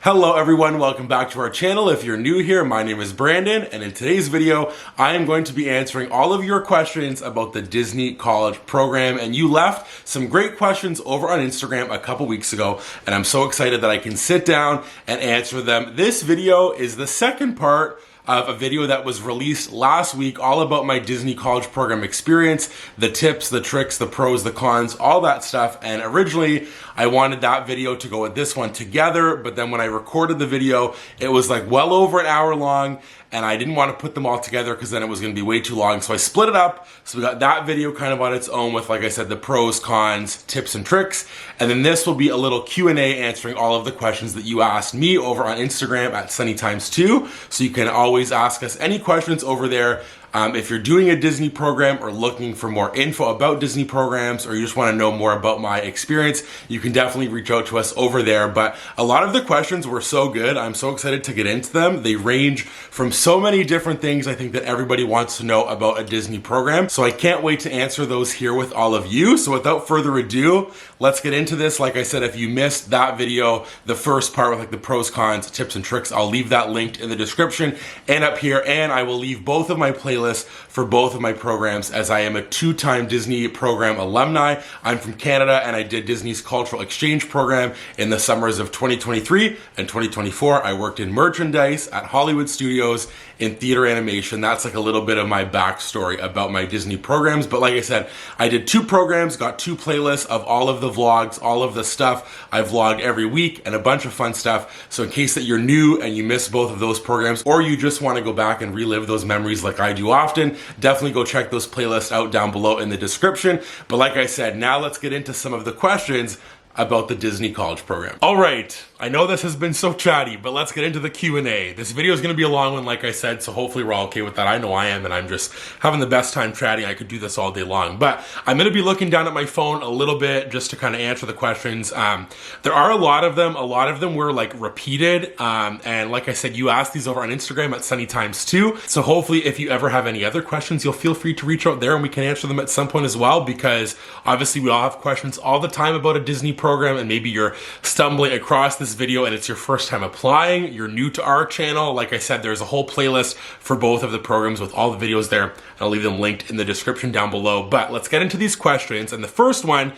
Hello everyone, welcome back to our channel. If you're new here, my name is Brandon, and in today's video, I am going to be answering all of your questions about the Disney College program. And you left some great questions over on Instagram a couple weeks ago, and I'm so excited that I can sit down and answer them. This video is the second part of a video that was released last week all about my Disney College program experience, the tips, the tricks, the pros, the cons, all that stuff. And originally I wanted that video to go with this one together, but then when I recorded the video, it was like well over an hour long, and I didn't want to put them all together because then it was going to be way too long. So I split it up. So we got that video kind of on its own with, like I said, the pros, cons, tips, and tricks. And then this will be a little Q&A answering all of the questions that you asked me over on Instagram at sunnytimes2. So you can always ask us any questions over there. If you're doing a Disney program or looking for more info about Disney programs, or you just want to know more about my experience, you can definitely reach out to us over there. But a lot of the questions were so good. I'm so excited to get into them. They range from so many different things I think that everybody wants to know about a Disney program. So I can't wait to answer those here with all of you. So without further ado, let's get into this. Like I said, if you missed that video, the first part with like the pros, cons, tips, and tricks, I'll leave that linked in the description and up here. And I will leave both of my playlists for both of my programs, as I am a two-time Disney program alumni. I'm from Canada, and I did Disney's cultural exchange program in the summers of 2023 and 2024. I worked in merchandise at Hollywood Studios in theater animation. That's like a little bit of my backstory about my Disney programs. But like I said, I did two programs, got two playlists of all of the vlogs, all of the stuff. I vlog every week and a bunch of fun stuff. So in case that you're new and you missed both of those programs, or you just want to go back and relive those memories like I do often, definitely go check those playlists out down below in the description. But like I said, now let's get into some of the questions about the Disney College program. All right, I know this has been so chatty, but let's get into the Q&A. This video is going to be a long one, like I said, so hopefully we're all okay with that. I know I am, and I'm just having the best time chatting. I could do this all day long, but I'm going to be looking down at my phone a little bit just to kind of answer the questions. There are a lot of them. A lot of them were like repeated, and like I said, you asked these over on Instagram at sunnytimes2. So hopefully if you ever have any other questions, you'll feel free to reach out there and we can answer them at some point as well, because obviously we all have questions all the time about a Disney program, and maybe you're stumbling across this video and it's your first time applying, you're new to our channel. Like I said, there's a whole playlist for both of the programs with all the videos there. I'll leave them linked in the description down below. But let's get into these questions. And the first one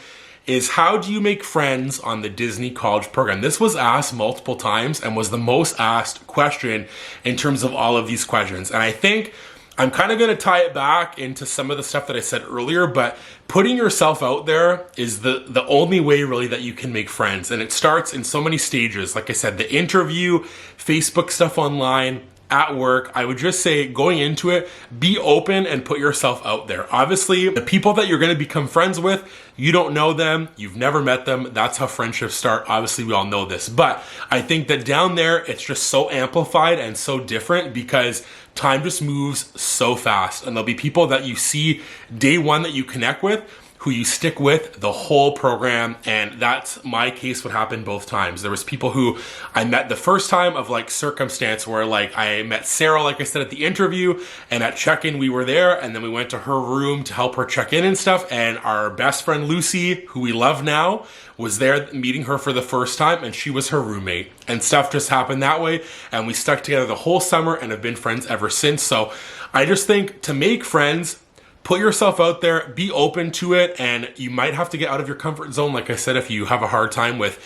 is, how do you make friends on the Disney College program? This was asked multiple times and was the most asked question in terms of all of these questions. And I think I'm kind of going to tie it back into some of the stuff that I said earlier, but putting yourself out there is the only way really that you can make friends. And it starts in so many stages. Like I said, the interview, Facebook stuff online, at work. I would just say, going into it, be open and put yourself out there. Obviously, the people that you're going to become friends with, you don't know them, you've never met them. That's how friendships start. Obviously, we all know this. But I think that down there, it's just so amplified and so different because time just moves so fast. And there'll be people that you see day one that you connect with, who you stick with the whole program. And that's my case, what happened both times. There was people who I met the first time of like circumstance where like I met Sarah, like I said, at the interview, and at check-in we were there, and then we went to her room to help her check in and stuff. And our best friend Lucy, who we love now, was there meeting her for the first time, and she was her roommate, and stuff just happened that way. And we stuck together the whole summer and have been friends ever since. So I just think to make friends, put yourself out there, be open to it, and you might have to get out of your comfort zone. Like I said, if you have a hard time with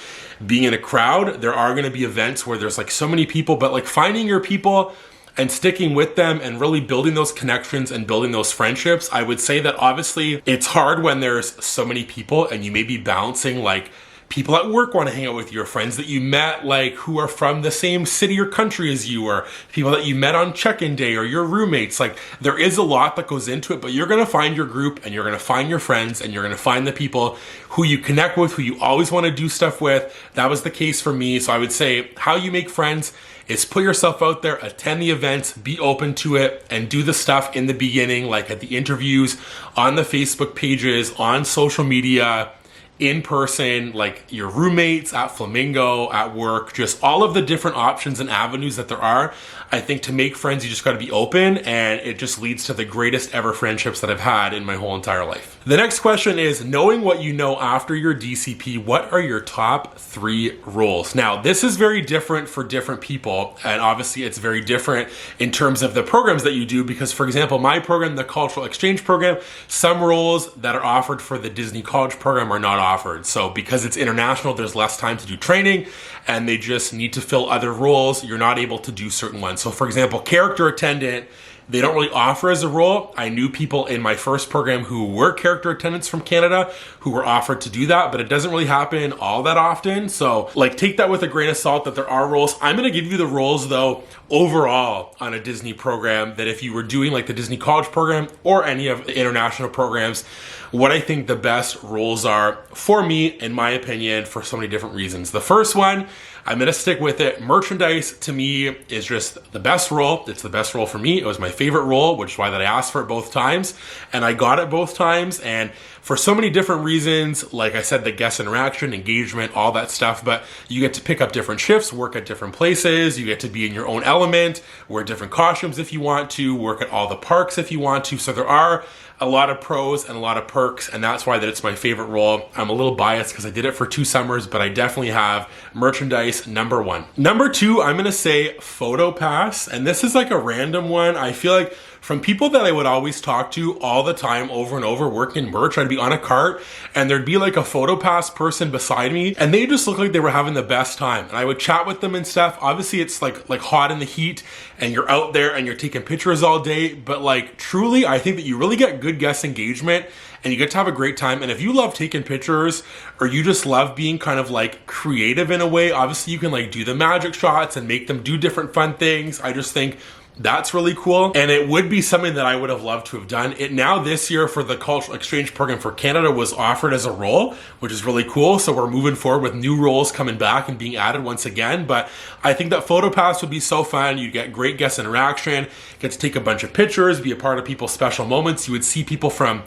being in a crowd, there are going to be events where there's like so many people, but like finding your people and sticking with them and really building those connections and building those friendships. I would say that obviously it's hard when there's so many people and you may be balancing like people at work want to hang out with you, or friends that you met like who are from the same city or country as you, or people that you met on check-in day, or your roommates. Like there is a lot that goes into it, but you're going to find your group and you're going to find your friends and you're going to find the people who you connect with, who you always want to do stuff with. That was the case for me. So I would say how you make friends is put yourself out there, attend the events, be open to it, and do the stuff in the beginning, like at the interviews, on the Facebook pages, on social media, in person, like your roommates at Flamingo, at work, just all of the different options and avenues that there are. I think to make friends, you just got to be open, and it just leads to the greatest ever friendships that I've had in my whole entire life. The next question is, knowing what you know after your DCP, what are your top 3 roles? Now, this is very different for different people, and obviously it's very different in terms of the programs that you do, because for example, my program, the Cultural Exchange Program, some roles that are offered for the Disney College Program are not offered. So because it's international, there's less time to do training, and they just need to fill other roles. You're not able to do certain ones. So for example, character attendant, they don't really offer as a role. I knew people in my first program who were character attendants from Canada who were offered to do that, but it doesn't really happen all that often. So like, take that with a grain of salt that there are roles. I'm gonna give you the roles though, overall on a Disney program, that if you were doing like the Disney College Program or any of the international programs, what I think the best roles are for me, in my opinion, for so many different reasons. The first one, I'm gonna stick with it. Merchandise to me is just the best role. It's the best role for me. It was my favorite role, which is why that I asked for it both times, and I got it both times. And for so many different reasons, like I said, the guest interaction, engagement, all that stuff, but you get to pick up different shifts, work at different places, you get to be in your own element, wear different costumes if you want to, work at all the parks if you want to. So there are a lot of pros and a lot of perks, and that's why that it's my favorite role. I'm a little biased because I did it for 2 summers, but I definitely have merchandise number 1. Number 2, I'm gonna say Photopass, and this is like a random one. I feel like from people that I would always talk to all the time over and over working merch, I'd be on a cart and there'd be like a Photopass person beside me, and they just looked like they were having the best time. And I would chat with them and stuff. Obviously it's like hot in the heat and you're out there and you're taking pictures all day, but like truly, I think that you really get good guest engagement and you get to have a great time. And if you love taking pictures, or you just love being kind of like creative in a way, obviously you can like do the magic shots and make them do different fun things. I just think that's really cool, and it would be something that I would have loved to have done. It now this year for the Cultural Exchange Program for Canada was offered as a role, which is really cool. So we're moving forward with new roles coming back and being added once again. But I think that Photopass would be so fun. You get great guest interaction, get to take a bunch of pictures, be a part of people's special moments. You would see people from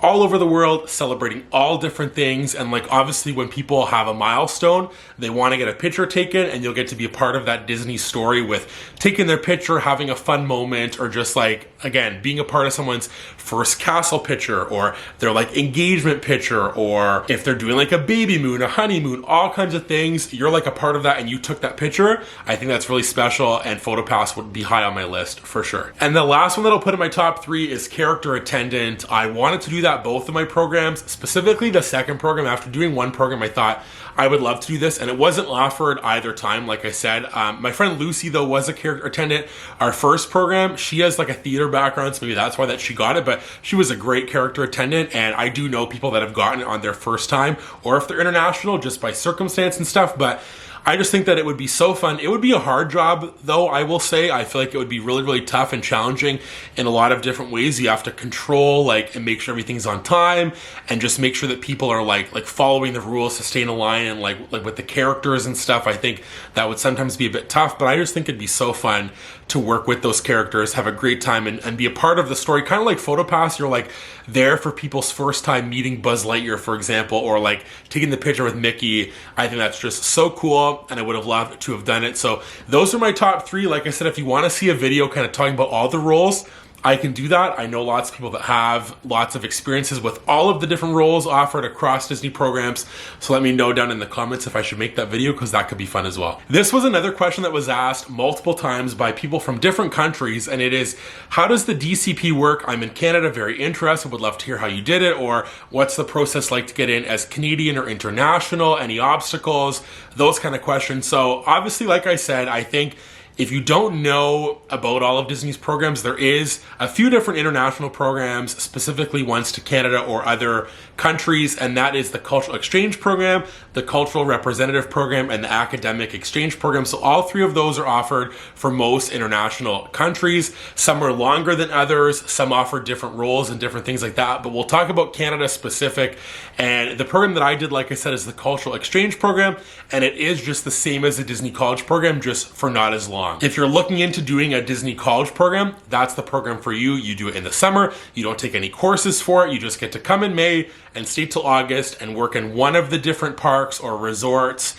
all over the world celebrating all different things, and like obviously when people have a milestone, they want to get a picture taken, and you'll get to be a part of that Disney story with taking their picture, having a fun moment, or just like, again, being a part of someone's first castle picture, or their like engagement picture, or if they're doing like a baby moon, a honeymoon, all kinds of things. You're like a part of that and you took that picture. I think that's really special, and Photopass would be high on my list for sure. And the last one that I'll put in my top 3 is character attendant. I wanted to do that both of my programs, specifically the second program. After doing one program, I thought I would love to do this, and it wasn't offered either time, like I said. My friend Lucy, though, was a character attendant. Our first program, she has like a theater background, so maybe that's why that she got it, but she was a great character attendant, and I do know people that have gotten it on their first time, or if they're international, just by circumstance and stuff. But I just think that it would be so fun. It would be a hard job, though, I will say. I feel like it would be really, really tough and challenging in a lot of different ways. You have to control, like, and make sure everything's on time, and just make sure that people are like following the rules to stay in a line, and like with the characters and stuff. I think that would sometimes be a bit tough, but I just think it'd be so fun to work with those characters, have a great time, and be a part of the story. Kind of like Photopass, you're like there for people's first time meeting Buzz Lightyear, for example, or like taking the picture with Mickey. I think that's just so cool, and I would have loved to have done it. So those are my top 3. Like I said, if you want to see a video kind of talking about all the roles, I can do that. I know lots of people that have lots of experiences with all of the different roles offered across Disney programs. So let me know down in the comments if I should make that video, because that could be fun as well. This was another question that was asked multiple times by people from different countries, and it is, how does the DCP work? I'm in Canada, very interested, would love to hear how you did it, or what's the process like to get in as Canadian or international, any obstacles, those kind of questions. So obviously, like I said, I think if you don't know about all of Disney's programs, there is a few different international programs, specifically ones to Canada or other countries, and that is the Cultural Exchange Program, the Cultural Representative Program, and the Academic Exchange Program. So all 3 of those are offered for most international countries. Some are longer than others, some offer different roles and different things like that, but we'll talk about Canada specific. And the program that I did, like I said, is the Cultural Exchange Program, and it is just the same as the Disney College Program, just for not as long. If you're looking into doing a Disney College Program, that's the program for you. You do it in the summer, you don't take any courses for it, you just get to come in May and stay till August and work in one of the different parks or resorts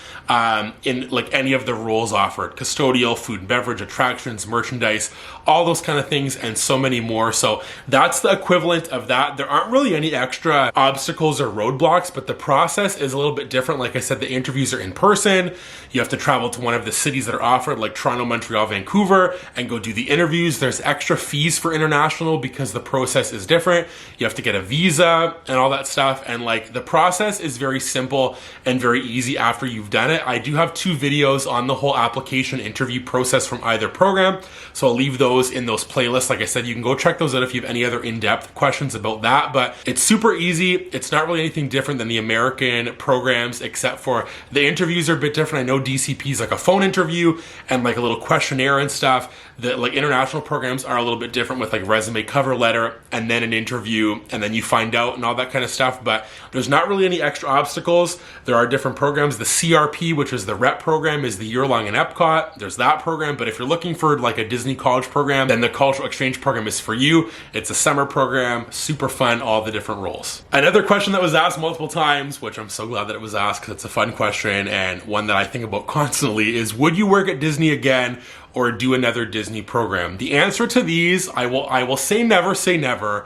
in like any of the roles offered: custodial, food and beverage, attractions, merchandise, all those kind of things, and so many more. So that's the equivalent of that. There aren't really any extra obstacles or roadblocks, but the process is a little bit different. Like I said, the interviews are in person. You have to travel to one of the cities that are offered, like Toronto, Montreal, Vancouver, and go do the interviews. There's extra fees for international because the process is different. You have to get a visa and all that stuff. And like the process is very simple and very easy after you've done it. I do have 2 videos on the whole application interview process from either program, so I'll leave those in those playlists. Like I said, you can go check those out if you have any other in-depth questions about that, but it's super easy. It's not really anything different than the American programs, except for the interviews are a bit different. I know DCP is like a phone interview and like a little questionnaire and stuff. The like international programs are a little bit different with like resume, cover letter, and then an interview, and then you find out and all that kind of stuff. But there's not really any extra obstacles. There are different programs. The CRP, which is the rep program, is the year-long in Epcot. There's that program. But if you're looking for like a Disney college program, then the cultural exchange program is for you. It's a summer program, super fun, all the different roles. Another question that was asked multiple times, which I'm so glad that it was asked because it's a fun question and one that I think about constantly, is would you work at Disney again or do another Disney program? The answer to these, I will say never say never.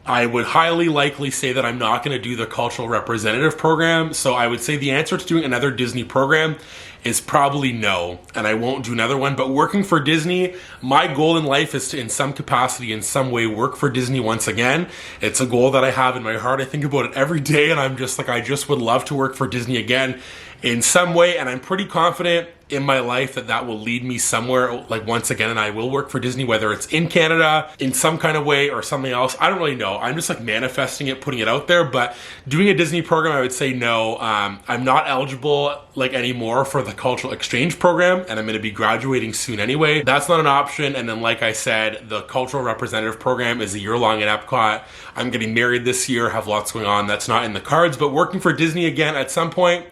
I would highly likely say that I'm not going to do the cultural representative program. So I would say the answer to doing another Disney program is probably no, and I won't do another one. But working for Disney, my goal in life is to, in some capacity, in some way, work for Disney once again. It's a goal that I have in my heart. I think about it every day, and I'm just like, I just would love to work for Disney again in some way, and I'm pretty confident in my life that that will lead me somewhere, like once again, and I will work for Disney, whether it's in Canada in some kind of way or something else. I don't really know. I'm just like manifesting it, putting it out there. But doing a Disney program, I would say no. I'm not eligible like anymore for the cultural exchange program, and I'm going to be graduating soon anyway. That's not an option. And then, like I said, the cultural representative program is a year-long in Epcot. I'm getting married this year, have lots going on. That's not in the cards. But working for Disney again at some point,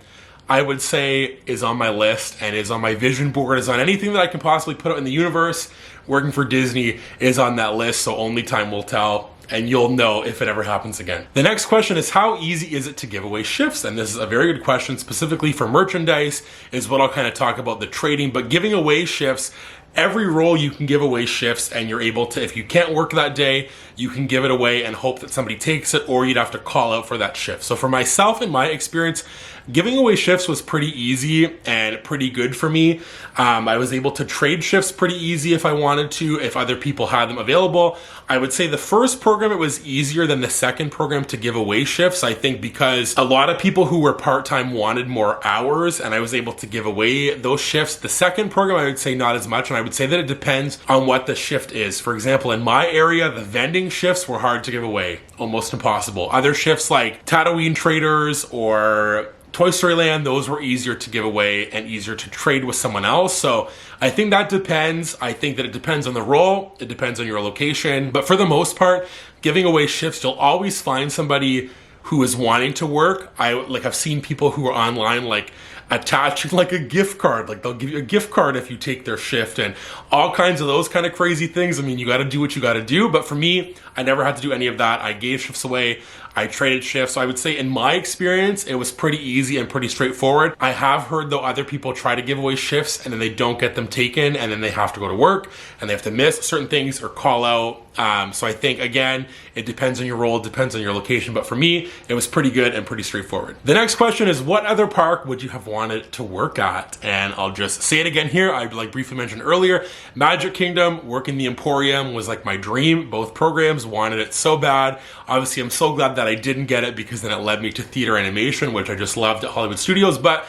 I would say is on my list and is on my vision board, is on anything that I can possibly put out in the universe. Working for Disney is on that list, so only time will tell, and you'll know if it ever happens again. The next question is, how easy is it to give away shifts? And this is a very good question, specifically for merchandise, is what I'll kind of talk about, the trading. But giving away shifts, every role you can give away shifts, and you're able to, if you can't work that day, you can give it away and hope that somebody takes it, or you'd have to call out for that shift. So for myself, in my experience, giving away shifts was pretty easy and pretty good for me. I was able to trade shifts pretty easy if I wanted to, if other people had them available. I would say the first program, it was easier than the second program to give away shifts, I think, because a lot of people who were part-time wanted more hours, and I was able to give away those shifts. The second program, I would say not as much, and I would say that it depends on what the shift is. For example, in my area, the vending shifts were hard to give away, almost impossible. Other shifts like Tatooine traders or Toy Story Land, those were easier to give away and easier to trade with someone else. So I think that depends. I think that it depends on the role. It depends on your location. But for the most part, giving away shifts, you'll always find somebody who is wanting to work. I've seen people who are online like attaching like a gift card, like they'll give you a gift card if you take their shift, and all kinds of those kind of crazy things. I mean, you got to do what you got to do. But for me, I never had to do any of that. I gave shifts away. I traded shifts. So I would say in my experience, it was pretty easy and pretty straightforward. I have heard though other people try to give away shifts and then they don't get them taken, and then they have to go to work and they have to miss certain things or call out. So I think, again, it depends on your role, it depends on your location. But for me, it was pretty good and pretty straightforward. The next question is, what other park would you have wanted to work at? And I'll just say it again here. I like briefly mentioned earlier, Magic Kingdom, working the Emporium was like my dream. Both programs, wanted it so bad. Obviously, I'm so glad that I didn't get it, because then it led me to theater animation, which I just loved at Hollywood Studios. But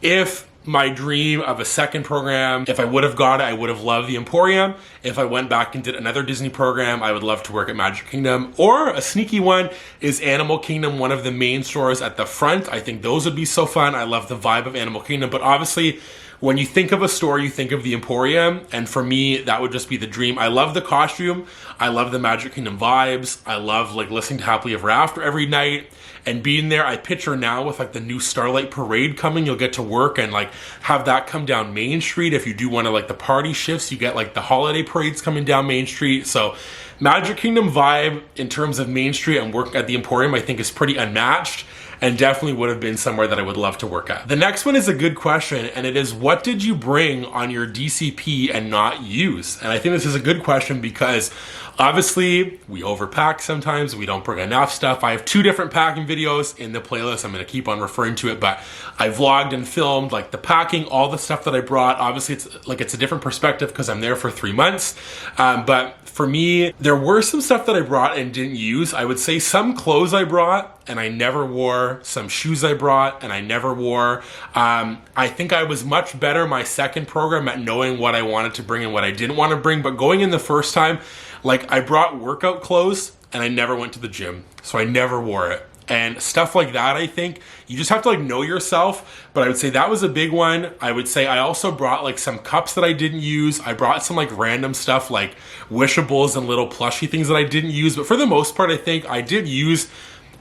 if my dream of a second program, if I would have got it, I would have loved the Emporium. If I went back and did another Disney program, I would love to work at Magic Kingdom. Or a sneaky one is Animal Kingdom, one of the main stores at the front. I think those would be so fun. I love the vibe of Animal Kingdom, but obviously when you think of a store, you think of the Emporium, and for me, that would just be the dream. I love the costume. I love the Magic Kingdom vibes. I love like listening to Happily Ever After every night and being there. I picture now with like the new Starlight Parade coming, you'll get to work and like have that come down Main Street. If you do want to like the party shifts, you get like the holiday parades coming down Main Street. So Magic Kingdom vibe in terms of Main Street and work at the Emporium, I think is pretty unmatched, and definitely would have been somewhere that I would love to work at. The next one is a good question, and it is, what did you bring on your DCP and not use? And I think this is a good question because obviously we overpack sometimes, we don't bring enough stuff. I have 2 different packing videos in the playlist. I'm gonna keep on referring to it, but I vlogged and filmed like the packing, all the stuff that I brought. Obviously it's a different perspective because I'm there for 3 months. But for me, there were some stuff that I brought and didn't use. I would say some clothes I brought and I never wore, some shoes I brought and I never wore. I think I was much better my second program at knowing what I wanted to bring and what I didn't want to bring, but going in the first time, like I brought workout clothes and I never went to the gym, so I never wore it. And stuff like that, I think you just have to like know yourself, but I would say that was a big one. I would say I also brought like some cups that I didn't use. I brought some like random stuff like wishables and little plushy things that I didn't use, but for the most part, I think I did use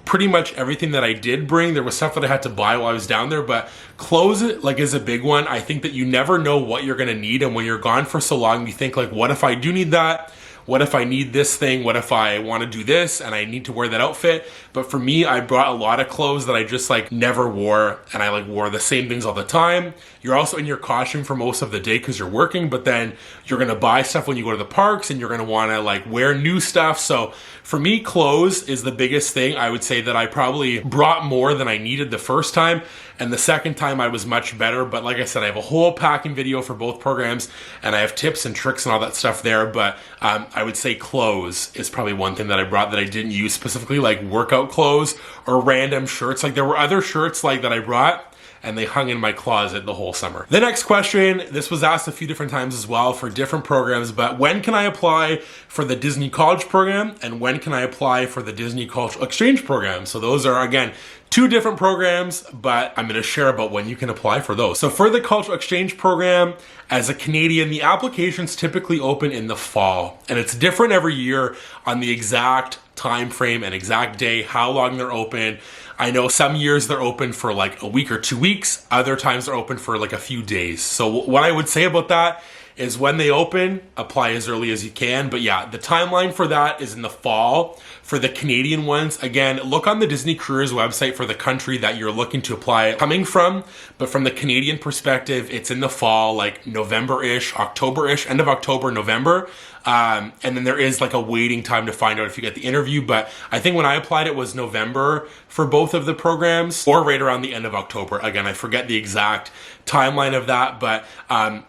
pretty much everything that I did bring. There was stuff that I had to buy while I was down there, but clothes like is a big one. I think that you never know what you're gonna need, and when you're gone for so long, you think like, what if I do need that? What if I need this thing? What if I want to do this and I need to wear that outfit? But for me, I brought a lot of clothes that I just like never wore, and I like wore the same things all the time. You're also in your costume for most of the day because you're working, but then you're gonna buy stuff when you go to the parks and you're gonna wanna like wear new stuff. So for me, clothes is the biggest thing. I would say that I probably brought more than I needed the first time, and the second time I was much better. But like I said, I have a whole packing video for both programs and I have tips and tricks and all that stuff there. But I would say clothes is probably one thing that I brought that I didn't use, specifically like workout clothes or random shirts. Like there were other shirts like that I brought and they hung in my closet the whole summer. The next question, this was asked a few different times as well for different programs, but when can I apply for the Disney College Program and when can I apply for the Disney Cultural Exchange Program? So those are, again, 2 different programs, but I'm gonna share about when you can apply for those. So for the Cultural Exchange Program, as a Canadian, the applications typically open in the fall, and it's different every year on the exact time frame and exact day, how long they're open. I know some years they're open for like a week or 2 weeks, other times they're open for like a few days. So what I would say about that is when they open, apply as early as you can. But yeah, the timeline for that is in the fall. For the Canadian ones, again, look on the Disney Careers website for the country that you're looking to apply coming from. But from the Canadian perspective, it's in the fall, like November-ish, October-ish, end of October, November. And then there is like a waiting time to find out if you get the interview. But I think when I applied, it was November for both of the programs, or right around the end of October. Again, I forget the exact timeline of that, but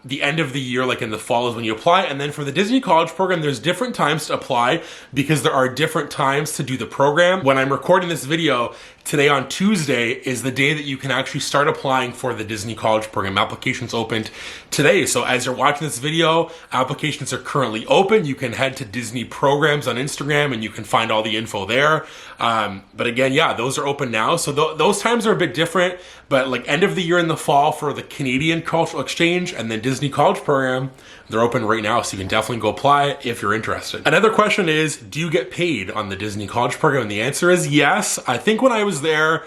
the end of the year, like in the fall, is when you apply. And then for the Disney College Program, there's different times to apply because there are different times to do the program. When I'm recording this video, today on Tuesday is the day that you can actually start applying for the Disney College Program. Applications opened today. So as you're watching this video, applications are currently open. You can head to Disney Programs on Instagram and you can find all the info there. But again, yeah, those are open now. So those times are a bit different, but like end of the year in the fall for the Canadian Cultural Exchange and then Disney College Program, they're open right now. So you can definitely go apply if you're interested. Another question is, do you get paid on the Disney College Program? And the answer is yes. I think when I was there,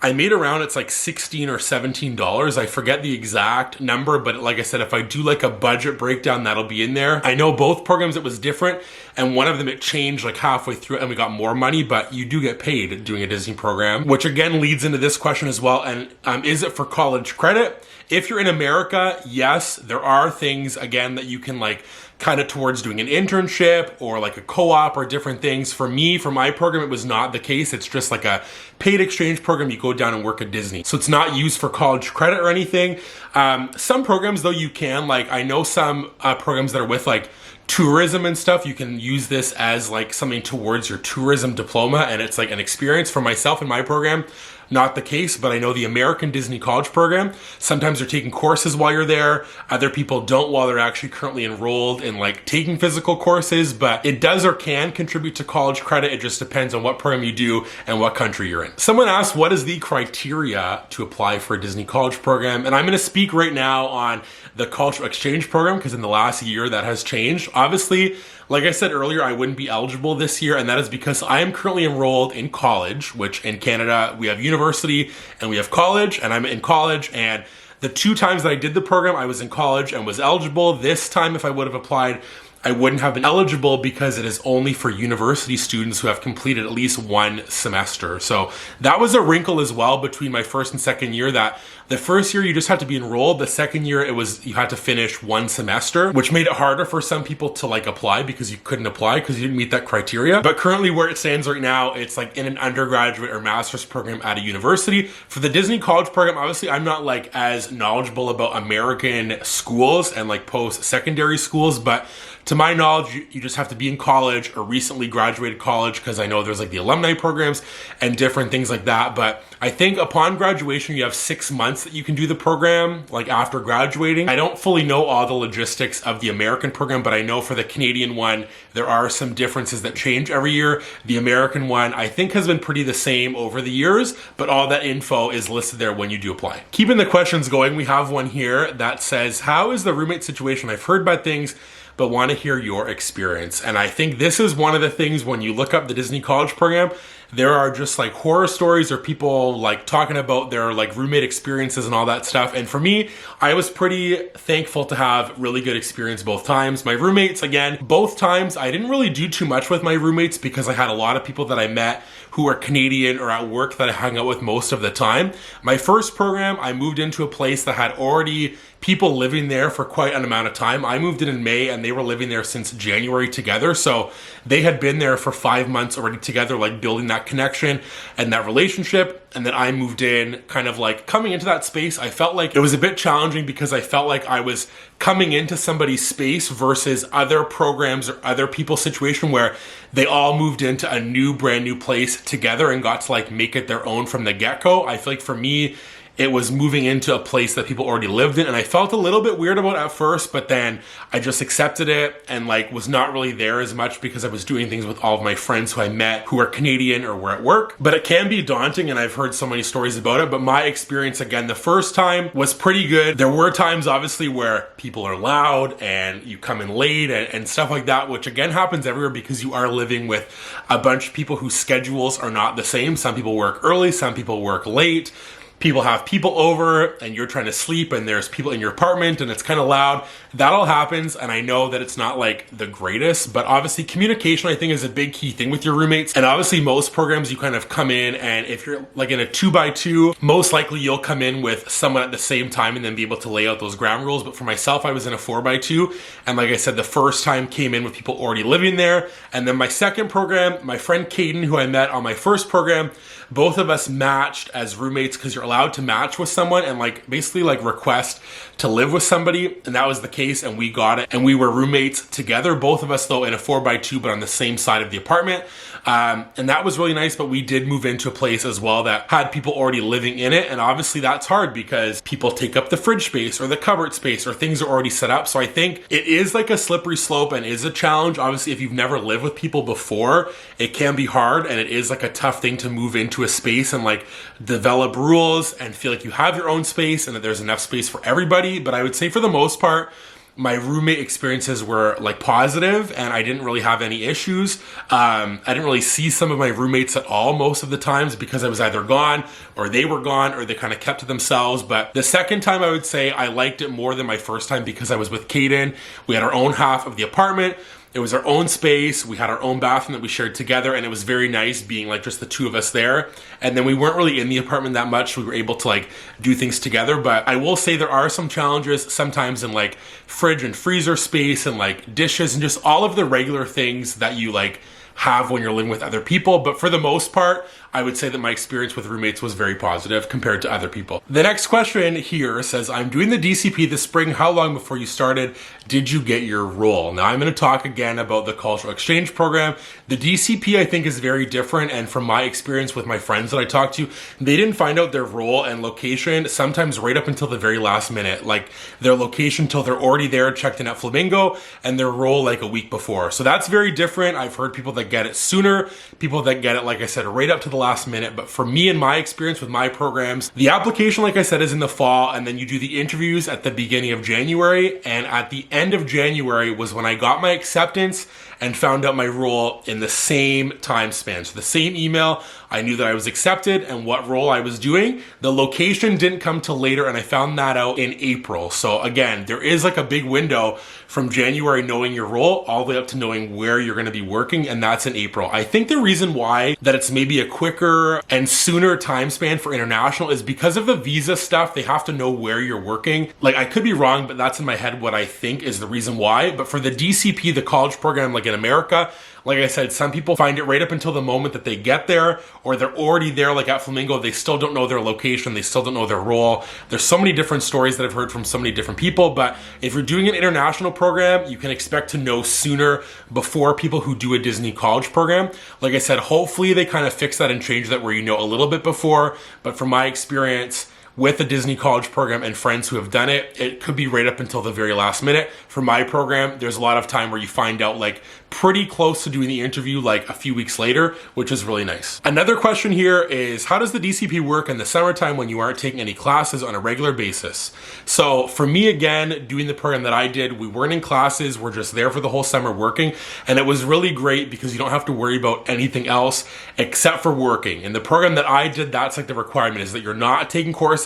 I made around, it's like $16 or $17. I forget the exact number, but like I said, if I do like a budget breakdown, that'll be in there. I know both programs, it was different. And one of them, it changed like halfway through and we got more money, but you do get paid doing a Disney program, which again leads into this question as well. And is it for college credit? If you're in America, yes, there are things, again, that you can like kind of towards doing an internship or like a co-op or different things. For me, for my program, it was not the case. It's just like a paid exchange program. You go down and work at Disney. So it's not used for college credit or anything. Some programs though, you can, like I know some programs that are with like tourism and stuff, you can use this as like something towards your tourism diploma, and it's like an experience. For myself in my program, not the case, but I know the American Disney College Program, sometimes they're taking courses while you're there. Other people don't while they're actually currently enrolled in like taking physical courses, but it does or can contribute to college credit. It just depends on what program you do and what country you're in. Someone asked, what is the criteria to apply for a Disney College Program? And I'm gonna speak right now on the cultural exchange program, because in the last year that has changed. Obviously, like I said earlier, I wouldn't be eligible this year, and that is because I am currently enrolled in college, which in Canada, we have university and we have college, and I'm in college, and the 2 times that I did the program, I was in college and was eligible. This time, if I would have applied, I wouldn't have been eligible because it is only for university students who have completed at least 1 semester. So that was a wrinkle as well between my first and second year, that the first year you just had to be enrolled. The second year you had to finish 1 semester, which made it harder for some people to like apply because you couldn't apply because you didn't meet that criteria. But currently where it stands right now, it's like in an undergraduate or master's program at a university. For the Disney College Program, obviously I'm not like as knowledgeable about American schools and like post-secondary schools, but to my knowledge, you just have to be in college or recently graduated college, because I know there's like the alumni programs and different things like that. But I think upon graduation, you have 6 months that you can do the program, like after graduating. I don't fully know all the logistics of the American program, but I know for the Canadian one, there are some differences that change every year. The American one, I think, has been pretty the same over the years, but all that info is listed there when you do apply. Keeping the questions going, we have one here that says, how is the roommate situation? I've heard bad things, but want to hear your experience. And I think this is one of the things when you look up the Disney College Program, there are just like horror stories or people like talking about their like roommate experiences and all that stuff. And for me, I was pretty thankful to have really good experience both times. My roommates, again, both times, I didn't really do too much with my roommates because I had a lot of people that I met who are Canadian or at work that I hung out with most of the time. My first program, I moved into a place that had already people living there for quite an amount of time. I moved in May and they were living there since January together. So they had been there for 5 months already together, like building that connection and that relationship. And then I moved in, kind of like coming into that space. I felt like it was a bit challenging because I felt like I was coming into somebody's space versus other programs or other people's situation where they all moved into a new, brand new place together and got to like make it their own from the get-go. I feel like for me, it was moving into a place that people already lived in, and I felt a little bit weird about it at first, but then I just accepted it and like was not really there as much because I was doing things with all of my friends who I met who are Canadian or were at work. But it can be daunting, and I've heard so many stories about it. But my experience, again, the first time was pretty good. There were times obviously where people are loud and you come in late and stuff like that, which again happens everywhere because you are living with a bunch of people whose schedules are not the same. Some people work early, some people work late. People have people over and you're trying to sleep and there's people in your apartment and it's kind of loud. That all happens, and I know that it's not like the greatest, but obviously communication I think is a big key thing with your roommates. And obviously most programs you kind of come in, and if you're like in a 2x2, most likely you'll come in with someone at the same time and then be able to lay out those ground rules. But for myself, I was in a 4x2, and like I said, the first time came in with people already living there. And then my second program, my friend Caden, who I met on my first program, both of us matched as roommates because you're allowed to match with someone and like basically like request to live with somebody, and that was the case, and we got it, and we were roommates together, both of us though in a 4x2 but on the same side of the apartment, and that was really nice. But we did move into a place as well that had people already living in it, and obviously that's hard because people take up the fridge space or the cupboard space or things are already set up. So I think it is like a slippery slope and is a challenge. Obviously if you've never lived with people before, it can be hard, and it is like a tough thing to move into a space and like develop rules and feel like you have your own space and that there's enough space for everybody. But I would say for the most part, my roommate experiences were like positive and I didn't really have any issues. I didn't really see some of my roommates at all most of the times because I was either gone or they were gone or they kind of kept to themselves. But the second time, I would say I liked it more than my first time because I was with Caden. We had our own half of the apartment. It was our own space. We had our own bathroom that we shared together, and it was very nice being like just the two of us there. And then we weren't really in the apartment that much. We were able to like do things together. But I will say there are some challenges sometimes in like fridge and freezer space and like dishes and just all of the regular things that you like have when you're living with other people. But for the most part, I would say that my experience with roommates was very positive compared to other people. The next question here says, I'm doing the DCP this spring. How long before you started did you get your role? Now I'm going to talk again about the cultural exchange program. The DCP I think is very different, and from my experience with my friends that I talked to, they didn't find out their role and location sometimes right up until the very last minute, like their location till they're already there, checked in at Flamingo, and their role like a week before. So that's very different. I've heard people that get it sooner, people that get it, like I said, right up to the last minute. But for me and my experience with my programs, the application, like I said, is in the fall, and then you do the interviews at the beginning of January, and at the end of January was when I got my acceptance and found out my role in the same time span. So the same email, I knew that I was accepted and what role I was doing. The location didn't come till later, and I found that out in April. So again, there is like a big window from January knowing your role all the way up to knowing where you're gonna be working, and that's in April. I think the reason why that it's maybe a quicker and sooner time span for international is because of the visa stuff. They have to know where you're working. Like, I could be wrong, but that's in my head what I think is the reason why. But for the DCP, the college program, like in America, like I said, some people find it right up until the moment that they get there, or they're already there, like at Flamingo, they still don't know their location, they still don't know their role. There's so many different stories that I've heard from so many different people, but if you're doing an international program, you can expect to know sooner before people who do a Disney college program. Like I said, hopefully they kind of fix that and change that where you know a little bit before, but from my experience, with the Disney college program and friends who have done it, it could be right up until the very last minute. For my program, there's a lot of time where you find out like pretty close to doing the interview like a few weeks later, which is really nice. Another question here is, how does the DCP work in the summertime when you aren't taking any classes on a regular basis? So for me, again, doing the program that I did, we weren't in classes, we're just there for the whole summer working, and it was really great because you don't have to worry about anything else except for working. In the program that I did, that's like the requirement, is that you're not taking courses,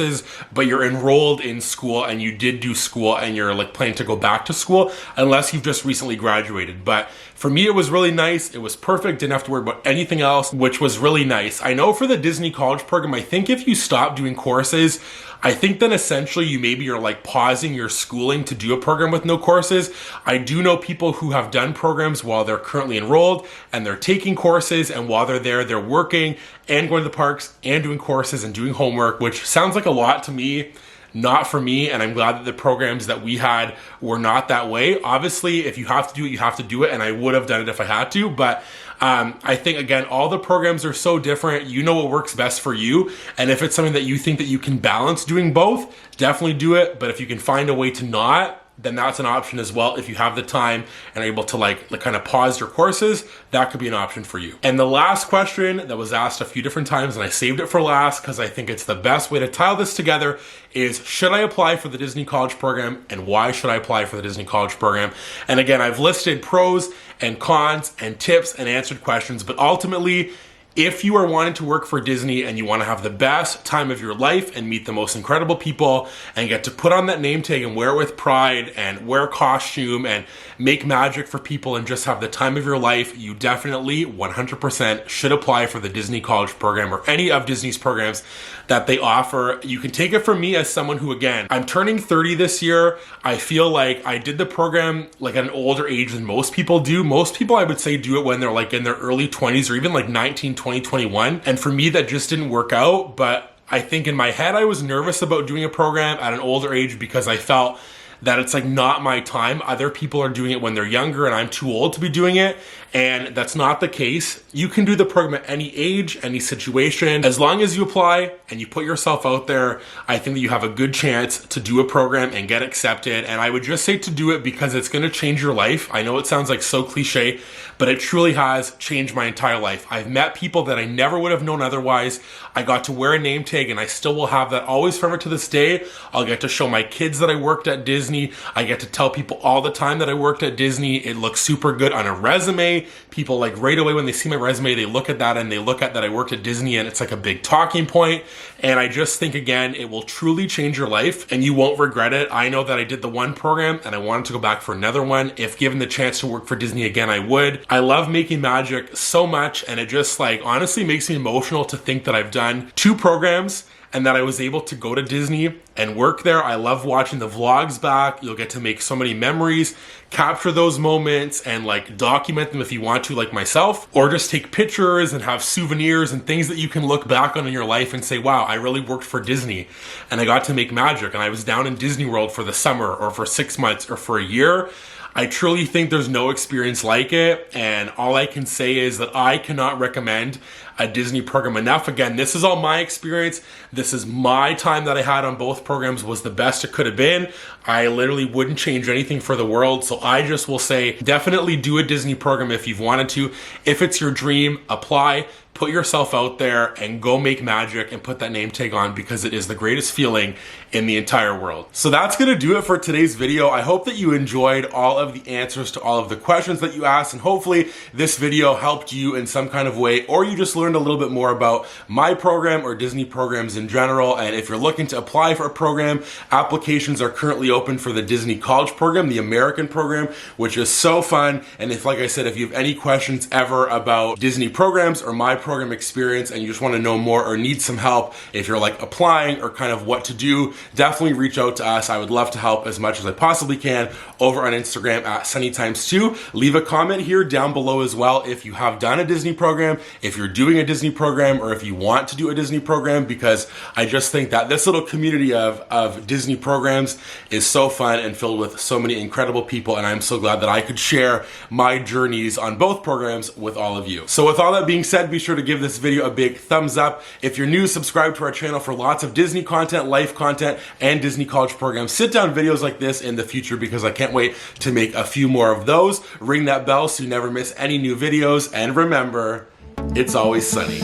but you're enrolled in school and you did do school and you're like planning to go back to school unless you've just recently graduated. But for me, it was really nice. It was perfect. Didn't have to worry about anything else, which was really nice. I know for the Disney college program, I think if you stop doing courses, I think then essentially you maybe are like pausing your schooling to do a program with no courses. I do know people who have done programs while they're currently enrolled and they're taking courses, and while they're there, they're working and going to the parks and doing courses and doing homework, which sounds like a lot to me. Not for me, and I'm glad that the programs that we had were not that way. Obviously, if you have to do it, you have to do it, and I would have done it if I had to, but I think, again, all the programs are so different. You know what works best for you, and if it's something that you think that you can balance doing both, definitely do it, but if you can find a way to not, then that's an option as well. If you have the time and are able to like kind of pause your courses, that could be an option for you. And the last question that was asked a few different times, and I saved it for last because I think it's the best way to tie this together, is should I apply for the Disney college program, and why should I apply for the Disney college program? And again, I've listed pros and cons and tips and answered questions, but ultimately, if you are wanting to work for Disney and you want to have the best time of your life and meet the most incredible people and get to put on that name tag and wear it with pride and wear a costume and make magic for people and just have the time of your life, you definitely 100% should apply for the Disney college program or any of Disney's programs that they offer. You can take it from me as someone who, again, I'm turning 30 this year. I feel like I did the program like at an older age than most people do. Most people, I would say, do it when they're like in their early 20s or even like 19, 20, 21. And for me, that just didn't work out. But I think in my head, I was nervous about doing a program at an older age because I felt that it's like not my time. Other people are doing it when they're younger and I'm too old to be doing it. And that's not the case. You can do the program at any age, any situation. As long as you apply and you put yourself out there, I think that you have a good chance to do a program and get accepted. And I would just say to do it because it's going to change your life. I know it sounds like so cliche, but it truly has changed my entire life. I've met people that I never would have known otherwise. I got to wear a name tag and I still will have that always forever to this day. I'll get to show my kids that I worked at Disney. I get to tell people all the time that I worked at Disney. It looks super good on a resume. People like right away when they see my resume, they look at that and they look at that I worked at Disney, and it's like a big talking point. And I just think, again, it will truly change your life and you won't regret it. I know that I did the one program and I wanted to go back for another one. If given the chance to work for Disney again, I would. I love making magic so much, and it just like honestly makes me emotional to think that I've done 2 programs and that I was able to go to Disney and work there. I love watching the vlogs back. You'll get to make so many memories, capture those moments and like document them if you want to, like myself, or just take pictures and have souvenirs and things that you can look back on in your life and say, wow, I really worked for Disney and I got to make magic and I was down in Disney World for the summer or for 6 months or for a year. I truly think there's no experience like it, and all I can say is that I cannot recommend a Disney program enough. Again, this is all my experience. This is my time that I had on both programs was the best it could have been. I literally wouldn't change anything for the world. So I just will say, definitely do a Disney program if you've wanted to. If it's your dream, apply. Put yourself out there and go make magic and put that name tag on, because it is the greatest feeling in the entire world. So that's gonna do it for today's video. I hope that you enjoyed all of the answers to all of the questions that you asked, and hopefully this video helped you in some kind of way, or you just learned a little bit more about my program or Disney programs in general. And if you're looking to apply for a program, applications are currently open for the Disney College program, the American program, which is so fun. And if, like I said, if you have any questions ever about Disney programs or my program experience and you just want to know more or need some help, if you're like applying or kind of what to do, definitely reach out to us. I would love to help as much as I possibly can over on Instagram at sunnytimes2. Leave a comment here down below as well if you have done a Disney program, if you're doing a Disney program, or if you want to do a Disney program, because I just think that this little community of Disney programs is so fun and filled with so many incredible people, and I'm so glad that I could share my journeys on both programs with all of you. So with all that being said, be sure to give this video a big thumbs up. If you're new, subscribe to our channel for lots of Disney content, life content, and Disney College programs. Sit down videos like this in the future, because I can't wait to make a few more of those. Ring that bell so you never miss any new videos, and remember, it's always sunny.